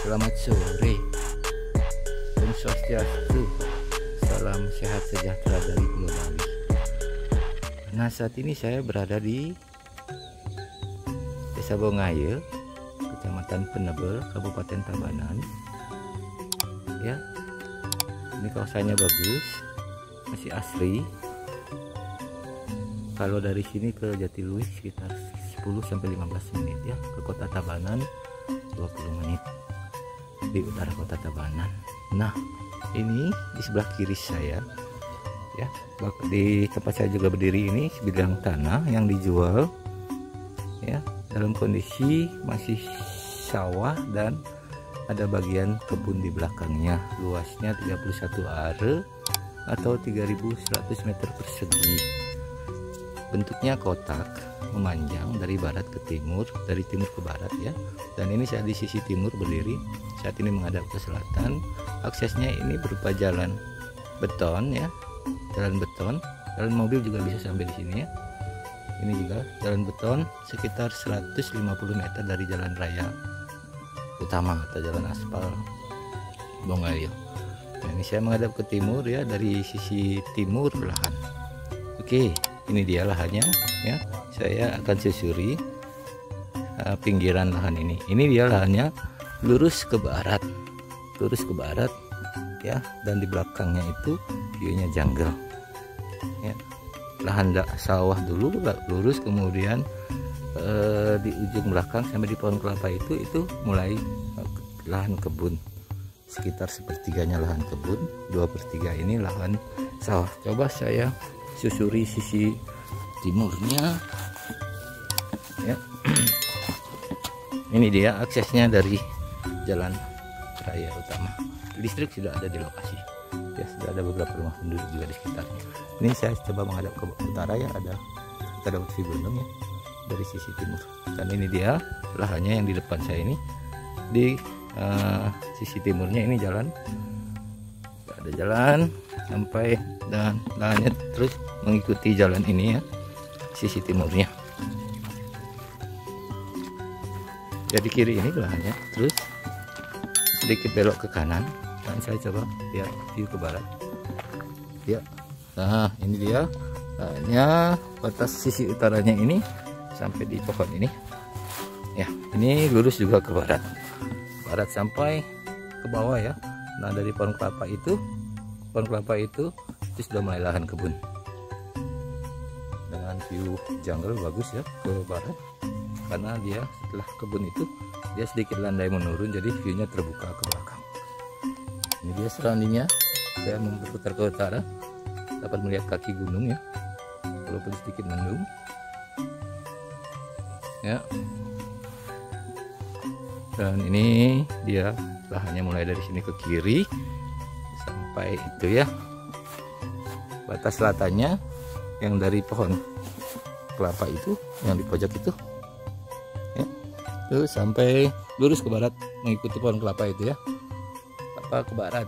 Selamat sore, Om Swastiastu, salam sehat sejahtera dari Pulau Bali. Nah, saat ini saya berada di Desa Bongaya, Kecamatan Penebel, Kabupaten Tabanan. Ya, ini kawasannya bagus, masih asri. Kalau dari sini ke Jatiluwih sekitar 10-15 menit ya, ke Kota Tabanan 20 menit di utara Kota Tabanan. Nah, ini di sebelah kiri saya ya, di tempat saya juga berdiri ini sebidang tanah yang dijual ya, dalam kondisi masih sawah dan ada bagian kebun di belakangnya. Luasnya 31 are atau 3.100 meter persegi. Bentuknya kotak memanjang dari barat ke timur, dari timur ke barat ya. Dan ini saya di sisi timur berdiri, saat ini menghadap ke selatan. Aksesnya ini berupa jalan beton ya, jalan beton. Jalan mobil juga bisa sampai di sini ya. Ini juga jalan beton sekitar 150 meter dari jalan raya utama atau jalan aspal Bongaya. Nah, ini saya menghadap ke timur ya, dari sisi timur belahan. Oke, ini dia lahannya ya. Saya akan susuri pinggiran lahan ini. Ini dia lahannya lurus ke barat ya, dan di belakangnya itu viewnya jungle ya. Lahan sawah dulu lurus, kemudian di ujung belakang sampai di pohon kelapa itu mulai lahan kebun. Sekitar sepertiganya lahan kebun, 2/3 ini lahan sawah. Coba saya susuri sisi timurnya ya. Ini dia aksesnya dari jalan raya utama. Listrik sudah ada di lokasi ya, sudah ada beberapa rumah penduduk juga di sekitarnya. Ini saya coba menghadap ke utara ya, kita dapat view gunung ya dari sisi timur. Dan ini dia lahannya yang di depan saya ini. Di sisi timurnya ini jalan, ada jalan sampai, dan lahannya terus mengikuti jalan ini ya, sisi timurnya. Jadi kiri ini lahannya, terus sedikit belok ke kanan, dan saya coba lihat view ke barat ya. Nah, ini dia lahannya, batas sisi utaranya ini sampai di pohon ini ya. Ini lurus juga ke barat sampai ke bawah ya. Nah, dari pohon kelapa itu sudah mulai lahan kebun dengan view jungle bagus ya ke barat, karena dia setelah kebun itu dia sedikit landai menurun, jadi viewnya terbuka ke belakang. Ini dia surroundingnya. Saya berputar ke utara, dapat melihat kaki gunung ya, walaupun sedikit mendung ya. Dan ini dia lahannya mulai dari sini ke kiri sampai itu ya, batas selatannya yang dari pohon kelapa itu yang di pojok itu ya, itu sampai lurus ke barat mengikuti pohon kelapa itu ya, kelapa ke barat,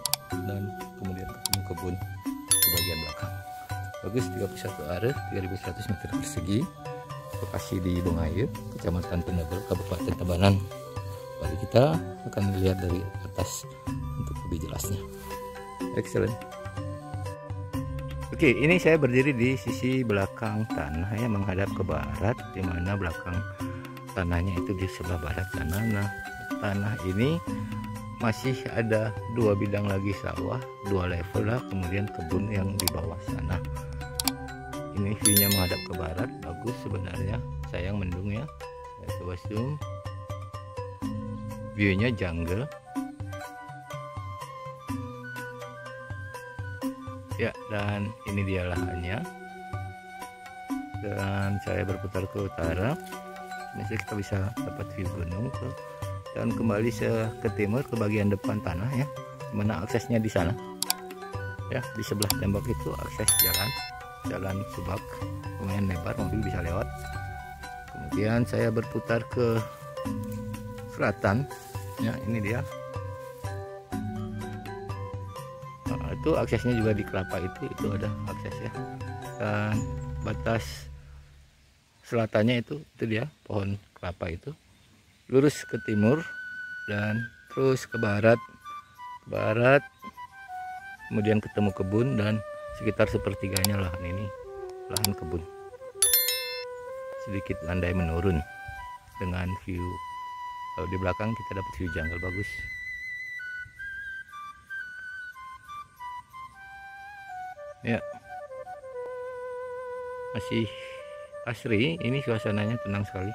dan kemudian ketemu kebun di bagian belakang. Bagus, 31 are 3.100 meter persegi, lokasi di Bongaya, Kecamatan Penebel, Kabupaten Tabanan. Mari kita akan melihat dari atas untuk lebih jelasnya. Excellent. Oke, ini saya berdiri di sisi belakang tanah ya, menghadap ke barat, di mana belakang tanahnya itu di sebelah barat sana. Nah, tanah ini masih ada 2 bidang lagi sawah, 2 level lah, kemudian kebun yang di bawah sana. Ini view-nya menghadap ke barat, bagus sebenarnya, sayang mendung ya. Saya coba zoom, view-nya jungle ya. Dan ini dia lahannya, dan saya berputar ke utara. Ini kita bisa dapat view gunung dan kembali ke timur ke bagian depan tanah ya, dimana aksesnya di sana ya. Di sebelah tembok itu akses jalan subak, lumayan lebar, mobil bisa lewat. Kemudian saya berputar ke selatan ya, ini dia. Nah, itu aksesnya juga di kelapa itu ada akses ya. Dan batas selatannya itu dia pohon kelapa itu, lurus ke timur dan terus ke barat, kemudian ketemu kebun, dan sekitar sepertiganya lahan ini lahan kebun. Sedikit landai menurun dengan view, kalau di belakang kita dapat view jungle bagus. Ya, masih asri, ini suasananya tenang sekali.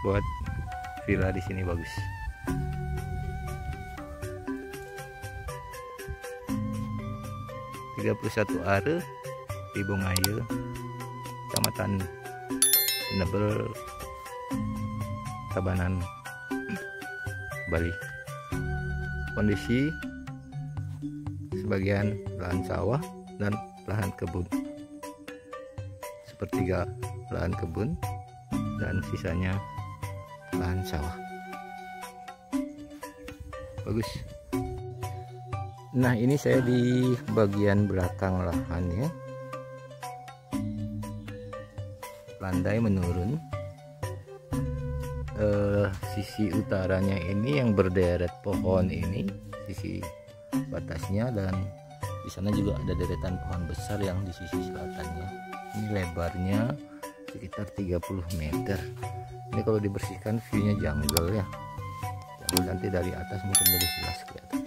Buat villa di sini bagus. ...31 are di Bongaye, Kecamatan Nebel, Tabanan, Bali. Kondisi sebagian lahan sawah dan lahan kebun, sepertiga lahan kebun dan sisanya lahan sawah. Bagus. Nah, ini saya di bagian belakang lahan ya. Landai menurun. Sisi utaranya ini yang berderet pohon ini, sisi batasnya, dan di sana juga ada deretan pohon besar yang di sisi selatannya. Ini lebarnya sekitar 30 meter. Ini kalau dibersihkan view-nya jungle ya. Jadi nanti dari atas mungkin lebih jelas kelihatan.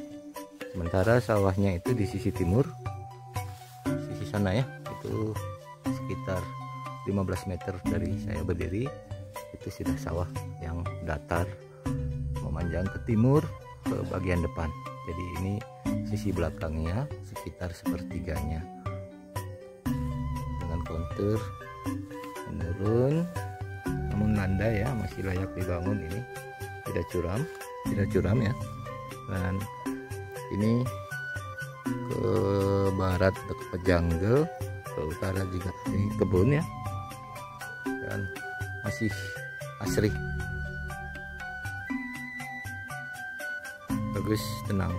Sementara sawahnya itu di sisi timur, sisi sana ya, itu sekitar 15 meter dari saya berdiri, itu sudah sawah yang datar memanjang ke timur ke bagian depan. Jadi ini sisi belakangnya sekitar sepertiganya, dengan kontur menurun, namun landai ya, masih layak dibangun. Ini tidak curam ya. Dan ini ke barat dekat jungle, ke utara juga ini kebun ya, dan masih asri, bagus, tenang.